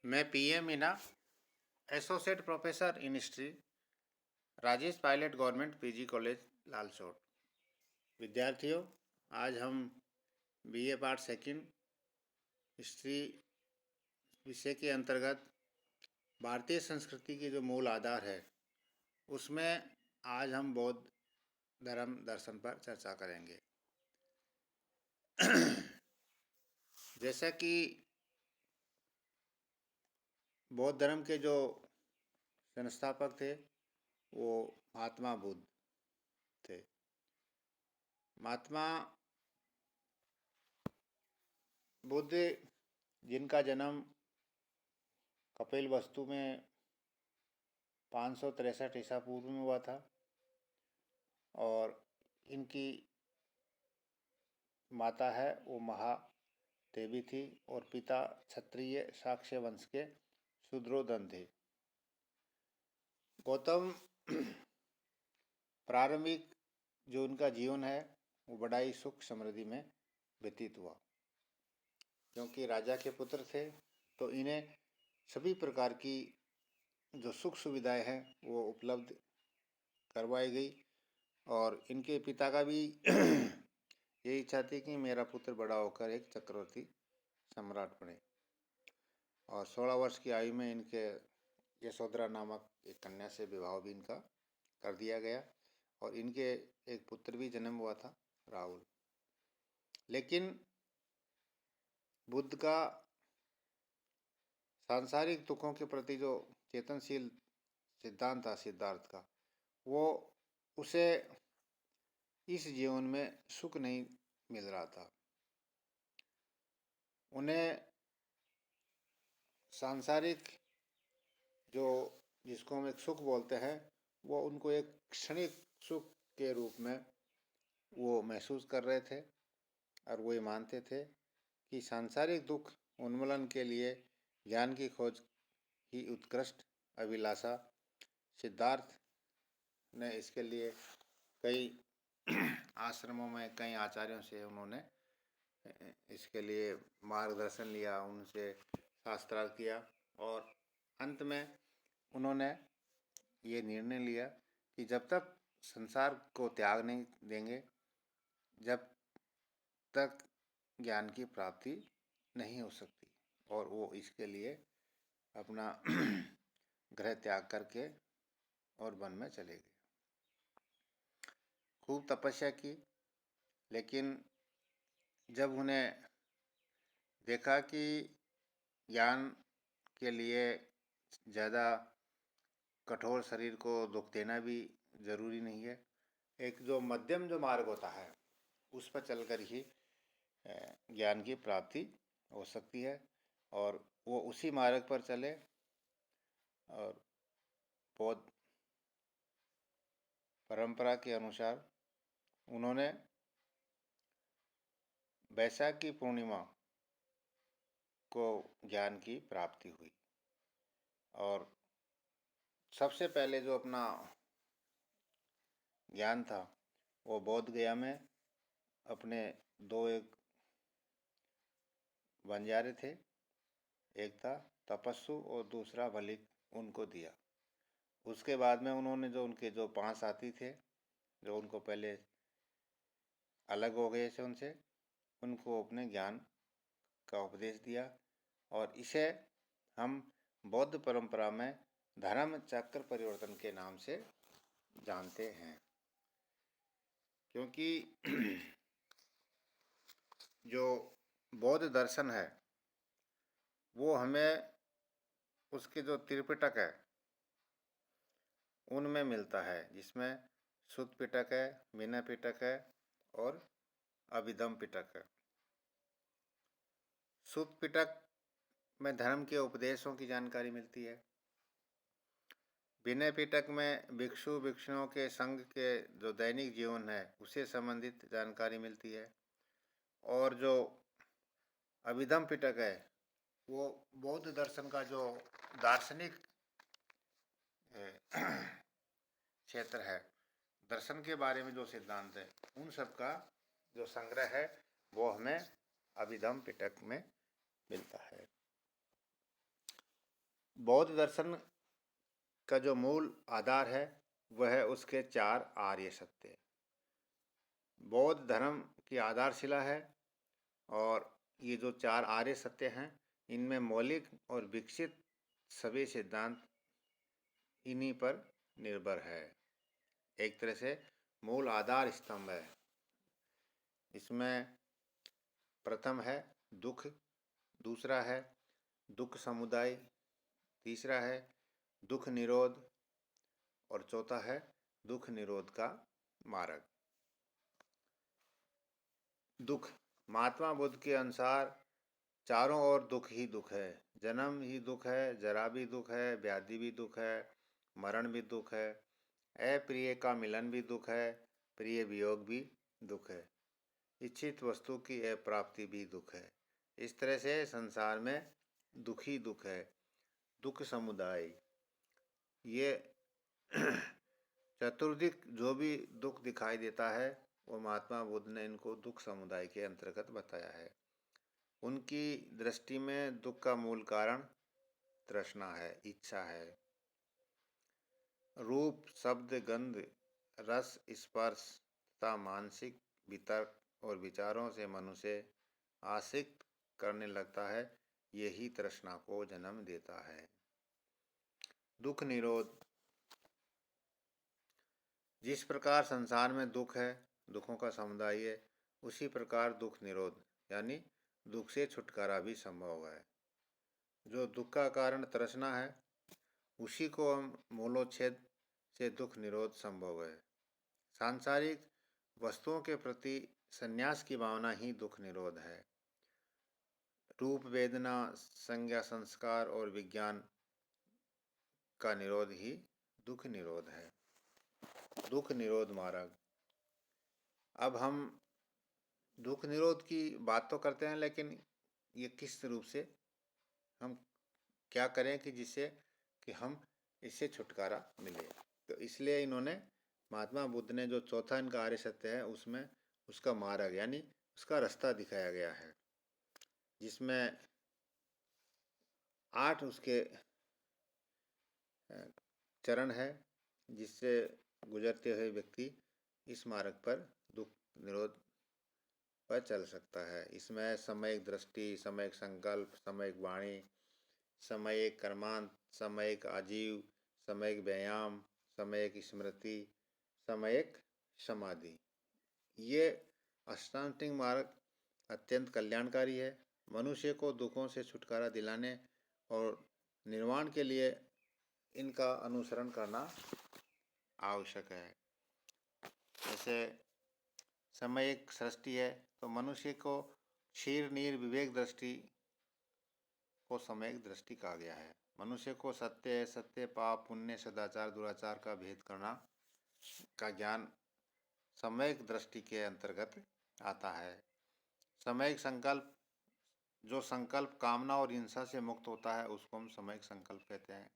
मैं PA Meena, associate professor in history, Rajesh Pilot government PG college Lalsot. विद्यार्थियों, आज हम बीए पार्ट सेकंड हिस्ट्री विषय के अंतर्गत भारतीय संस्कृति के जो मूल आधार है उसमें आज हम बौद्ध धर्म दर्शन पर चर्चा करेंगे। जैसा कि बौद्ध धर्म के जो संस्थापक थे वो महात्मा बुद्ध थे। महात्मा बुद्ध जिनका जन्म कपिलवस्तु में 563 ईसा पूर्व में हुआ था और इनकी माता है वो महादेवी थी और पिता क्षत्रिय शाक्य वंश के शूद्रोधन थे। गौतम प्रारंभिक जो उनका जीवन है वो बड़ा ही सुख समृद्धि में व्यतीत हुआ, क्योंकि राजा के पुत्र थे तो इन्हें सभी प्रकार की जो सुख सुविधाएं हैं वो उपलब्ध करवाई गई और इनके पिता का भी यही इच्छा थी कि मेरा पुत्र बड़ा होकर एक चक्रवर्ती सम्राट बने। और 16 वर्ष की आयु में इनके यशोधरा नामक एक कन्या से विवाह भी इनका कर दिया गया और इनके एक पुत्र भी जन्म हुआ था, राहुल। लेकिन बुद्ध का सांसारिक दुखों के प्रति जो चेतनशील सिद्धांत था सिद्धार्थ का, वो उसे इस जीवन में सुख नहीं मिल रहा था। उन्हें सांसारिक जो जिसको हम एक सुख बोलते हैं वो उनको एक क्षणिक सुख के रूप में वो महसूस कर रहे थे और वो ये मानते थे कि सांसारिक दुख उन्मूलन के लिए ज्ञान की खोज ही उत्कृष्ट अभिलाषा। सिद्धार्थ ने इसके लिए कई आश्रमों में कई आचार्यों से उन्होंने इसके लिए मार्गदर्शन लिया, उनसे शास्त्रार्थ किया और अंत में उन्होंने ये निर्णय लिया कि जब तक संसार को त्याग नहीं देंगे जब तक ज्ञान की प्राप्ति नहीं हो सकती, और वो इसके लिए अपना गृह त्याग करके और वन में चले गए। खूब तपस्या की, लेकिन जब उन्हें देखा कि ज्ञान के लिए ज़्यादा कठोर शरीर को दुख देना भी ज़रूरी नहीं है, एक जो मध्यम जो मार्ग होता है उस पर चलकर ही ज्ञान की प्राप्ति हो सकती है। और वो उसी मार्ग पर चले और बौद्ध परंपरा के अनुसार उन्होंने वैशाखी पूर्णिमा को ज्ञान की प्राप्ति हुई। और सबसे पहले जो अपना ज्ञान था वो बोध गया में अपने दो एक बंजारे थे, एक था तपस्सु और दूसरा भलिक, उनको दिया। उसके बाद में उन्होंने जो उनके जो 5 साथी थे जो उनको पहले अलग हो गए थे उनसे, उनको अपने ज्ञान का उपदेश दिया और इसे हम बौद्ध परंपरा में धर्म चक्र परिवर्तन के नाम से जानते हैं। क्योंकि जो बौद्ध दर्शन है वो हमें उसके जो त्रिपिटक है उनमें मिलता है, जिसमें सुत्त पिटक है, विनय पिटक है और अभिधम पिटक है। सुत्त पिटक में धर्म के उपदेशों की जानकारी मिलती है। विनय पिटक में भिक्षु भिक्षुओं के संघ के जो दैनिक जीवन है उससे संबंधित जानकारी मिलती है। और जो अभिधम पिटक है वो बौद्ध दर्शन का जो दार्शनिक क्षेत्र है, दर्शन के बारे में जो सिद्धांत है उन सब का जो संग्रह है वो हमें अभिधम पिटक में मिलता है। बौद्ध दर्शन का जो मूल आधार है वह है उसके 4 आर्य सत्य। बौद्ध धर्म की आधारशिला है और ये जो 4 आर्य सत्य हैं इनमें मौलिक और विकसित सभी सिद्धांत इन्हीं पर निर्भर है। एक तरह से मूल आधार स्तंभ है। इसमें प्रथम है दुख, दूसरा है दुख समुदाय, तीसरा है दुख निरोध और चौथा है दुख निरोध का मार्ग। दुख, महात्मा बुद्ध के अनुसार चारों ओर दुख ही दुख है। जन्म ही दुख है, जरा भी दुख है, व्याधि भी दुख है, मरण भी दुख है, अप्रिय का मिलन भी दुख है, प्रिय वियोग भी दुख है, इच्छित वस्तु की अप्राप्ति भी दुख है। इस तरह से संसार में दुख ही दुख है। दुख समुदाय, ये चतुर्दिक जो भी दुख दिखाई देता है वो महात्मा बुद्ध ने इनको दुख समुदाय के अंतर्गत बताया है। उनकी दृष्टि में दुख का मूल कारण तृष्णा है, इच्छा है। रूप, शब्द, गंध, रस, स्पर्श तथा मानसिक वितर्क और विचारों से मनुष्य आसक्त करने लगता है, यही तृष्णा को जन्म देता है। दुख निरोध, जिस प्रकार संसार में दुख है, दुखों का समुदाय है, उसी प्रकार दुख निरोध यानी दुख से छुटकारा भी संभव है। जो दुख का कारण तृष्णा है उसी को हम मूलोच्छेद से दुख निरोध संभव है। सांसारिक वस्तुओं के प्रति संन्यास की भावना ही दुख निरोध है। रूप, वेदना, संज्ञा, संस्कार और विज्ञान का निरोध ही दुख निरोध है। दुख निरोध मार्ग। अब हम दुख निरोध की बात तो करते हैं, लेकिन ये किस रूप से हम क्या करें कि जिससे कि हम इससे छुटकारा मिले। तो इसलिए इन्होंने, महात्मा बुद्ध ने जो चौथा इनका आर्य सत्य है उसमें उसका मार्ग यानी उसका रास्ता दिखाया गया है, जिसमें 8 उसके चरण है जिससे गुजरते हुए व्यक्ति इस मार्ग पर दुख निरोध पर चल सकता है। इसमें समयिक दृष्टि, समयिक संकल्प, समयिक वाणी, समयिक कर्मांत, समयिक आजीव, समयिक व्यायाम, समयिक स्मृति, समयिक समाधि। ये अष्टांगिक मार्ग अत्यंत कल्याणकारी है। मनुष्य को दुखों से छुटकारा दिलाने और निर्वाण के लिए इनका अनुसरण करना आवश्यक है। जैसे समयिक सृष्टि है तो मनुष्य को क्षीर नीर विवेक दृष्टि को समयिक दृष्टि कहा गया है। मनुष्य को सत्य, सत्य, पाप, पुण्य, सदाचार, दुराचार का भेद करना का ज्ञान समयिक दृष्टि के अंतर्गत आता है। समयिक संकल्प, जो संकल्प कामना और हिंसा से मुक्त होता है उसको हम समयिक संकल्प कहते हैं।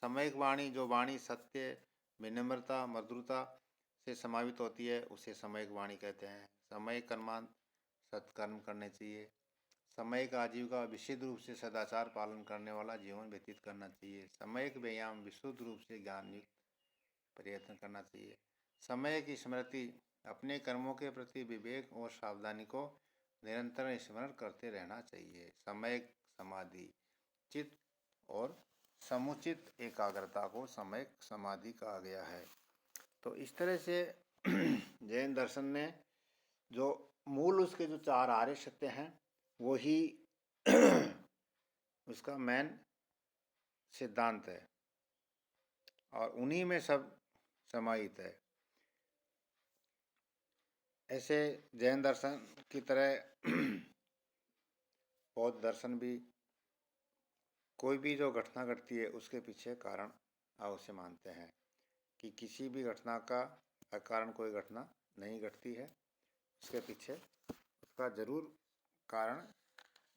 समयिक वाणी, जो वाणी सत्य, विनम्रता, मधुरता से समावित होती है उसे समयिक वाणी कहते हैं। समयिक कर्मांत, सत्कर्म करने चाहिए। समयिक आजीविका, विशुद्ध रूप से सदाचार पालन करने वाला जीवन व्यतीत करना चाहिए। समयिक व्यायाम, विशुद्ध रूप से ज्ञान युक्त प्रयत्न करना चाहिए। समयिक स्मृति, अपने कर्मों के प्रति विवेक और सावधानी को निरंतर स्मरण करते रहना चाहिए। समयिक समाधि, चित्त और समुचित एकाग्रता को समयिक समाधि कहा गया है। तो इस तरह से जैन दर्शन ने जो मूल उसके जो 4 आर्य सत्य हैं वो ही उसका मेन सिद्धांत है और उन्हीं में सब समाहित है। ऐसे जैन दर्शन की तरह बौद्ध दर्शन भी कोई भी जो घटना घटती है उसके पीछे कारण अवश्य मानते हैं कि किसी भी घटना का अकारण कोई घटना नहीं घटती है, उसके पीछे उसका जरूर कारण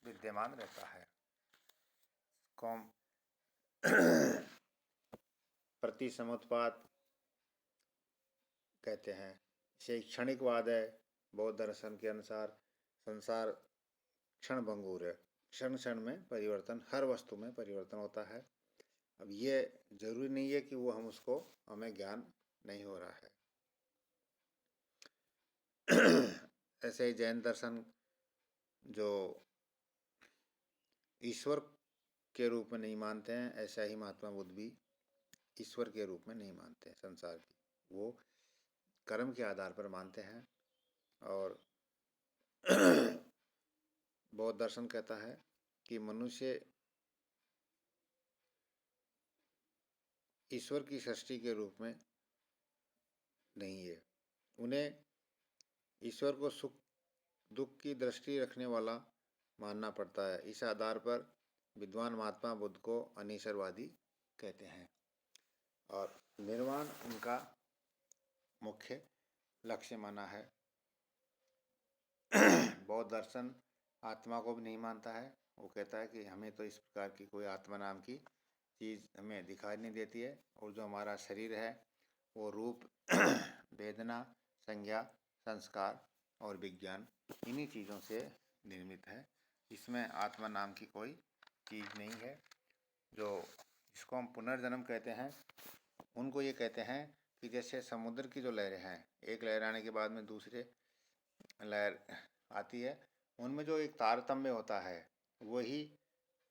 विद्यमान रहता है। कौम प्रतिसमुत्पाद कहते हैं। इसे क्षणिकवाद है। बौद्ध दर्शन के अनुसार संसार क्षण भंगुर है, क्षण क्षण में परिवर्तन, हर वस्तु में परिवर्तन होता है। अब ये जरूरी नहीं है कि वो हमें ज्ञान नहीं हो रहा है। ऐसे ही जैन दर्शन जो ईश्वर के रूप में नहीं मानते हैं, ऐसा ही महात्मा बुद्ध भी ईश्वर के रूप में नहीं मानते हैं संसार की, वो कर्म के आधार पर मानते हैं। और बौद्ध दर्शन कहता है कि मनुष्य ईश्वर की सृष्टि के रूप में नहीं है, उन्हें ईश्वर को सुख दुख की दृष्टि रखने वाला मानना पड़ता है। इस आधार पर विद्वान महात्मा बुद्ध को अनीश्वरवादी कहते हैं और निर्वाण उनका मुख्य लक्ष्य माना है। बौद्ध दर्शन आत्मा को भी नहीं मानता है, वो कहता है कि हमें तो इस प्रकार की कोई आत्मा नाम की चीज़ हमें दिखाई नहीं देती है, और जो हमारा शरीर है वो रूप, वेदना, संज्ञा, संस्कार और विज्ञान, इन्हीं चीज़ों से निर्मित है। इसमें आत्मा नाम की कोई चीज़ नहीं है। जो जिसको हम पुनर्जन्म कहते हैं, उनको ये कहते हैं कि जैसे समुद्र की जो लहरें हैं, एक लहर आने के बाद में दूसरे लहर आती है, उनमें जो एक तारतम्य होता है, वही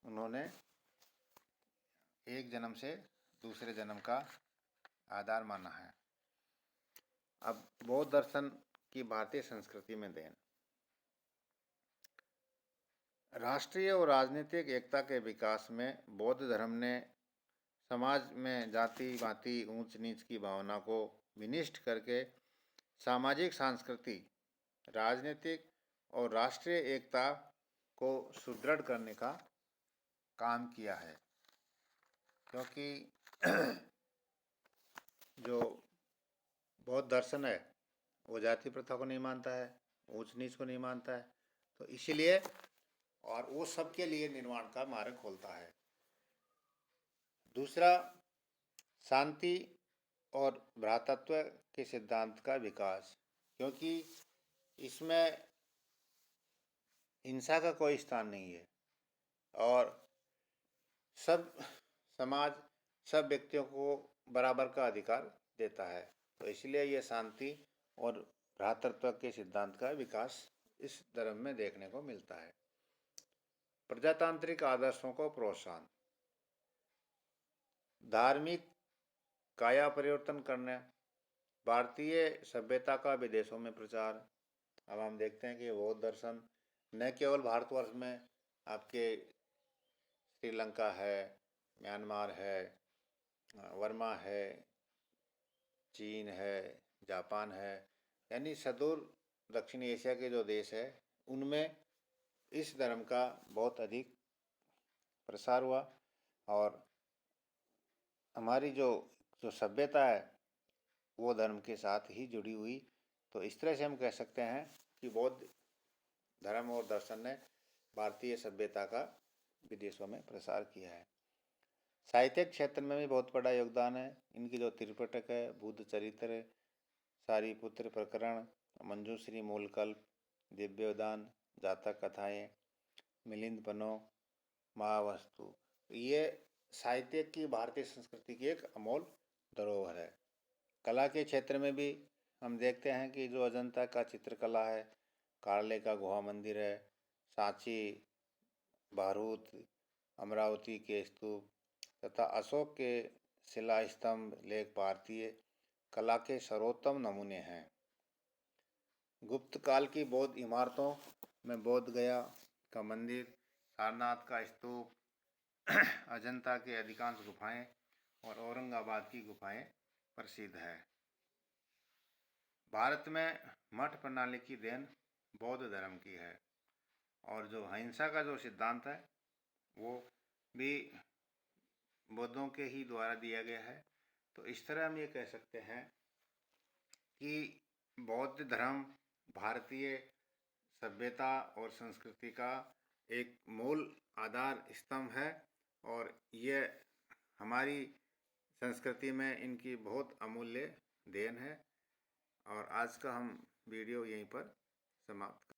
उन्होंने एक जन्म से दूसरे जन्म का आधार माना है। अब बौद्ध दर्शन की भारतीय संस्कृति में देन, राष्ट्रीय और राजनीतिक एकता के विकास में बौद्ध धर्म ने समाज में जाति भांति ऊंच नीच की भावना को विनिष्ट करके सामाजिक, सांस्कृतिक, राजनीतिक और राष्ट्रीय एकता को सुदृढ़ करने का काम किया है। क्योंकि जो बौद्ध दर्शन है वो जाति प्रथा को नहीं मानता है, ऊंच नीच को नहीं मानता है, तो इसीलिए और वो सबके लिए निर्वाण का मार्ग खोलता है। दूसरा, शांति और भ्रातृत्व के सिद्धांत का विकास, क्योंकि इसमें हिंसा का कोई स्थान नहीं है और सब समाज सब व्यक्तियों को बराबर का अधिकार देता है, तो इसलिए यह शांति और भ्रातृत्व के सिद्धांत का विकास इस धर्म में देखने को मिलता है। प्रजातांत्रिक आदर्शों को प्रोत्साहन, धार्मिक काया परिवर्तन करने, भारतीय सभ्यता का विदेशों में प्रचार। अब हम देखते हैं कि बौद्ध दर्शन न केवल भारतवर्ष में, आपके श्रीलंका है, म्यांमार है, वर्मा है, चीन है, जापान है, यानी सुदूर दक्षिण एशिया के जो देश है, उनमें इस धर्म का बहुत अधिक प्रसार हुआ और हमारी जो सभ्यता है वो धर्म के साथ ही जुड़ी हुई। तो इस तरह से हम कह सकते हैं कि बौद्ध धर्म और दर्शन ने भारतीय सभ्यता का विदेशों में प्रसार किया है। साहित्यिक क्षेत्र में भी बहुत बड़ा योगदान है। इनकी जो त्रिपिटक है, बुद्ध चरित्र, सारिपुत्र प्रकरण, मंजूश्री मूलकल्प, दिव्योदान, जातक कथाएं, मिलिंद पन्नो, महावस्तु, ये साहित्य की भारतीय संस्कृति की एक अमोल धरोहर है। कला के क्षेत्र में भी हम देखते हैं कि जो अजंता का चित्रकला है, कार्ले का गुहा मंदिर है, सांची, भारूत, अमरावती के स्तूप तथा अशोक के शिला स्तंभ लेख भारतीय कला के सर्वोत्तम नमूने हैं। गुप्त काल की बौद्ध इमारतों में बोध गया का मंदिर, सारनाथ का स्तूप, अजंता के अधिकांश गुफाएं और औरंगाबाद की गुफाएं प्रसिद्ध है। भारत में मठ प्रणाली की देन बौद्ध धर्म की है और जो अहिंसा का जो सिद्धांत है वो भी बौद्धों के ही द्वारा दिया गया है। तो इस तरह हम ये कह सकते हैं कि बौद्ध धर्म भारतीय सभ्यता और संस्कृति का एक मूल आधार स्तंभ है और ये हमारी संस्कृति में इनकी बहुत अमूल्य देन है। और आज का हम वीडियो यहीं पर समाप्त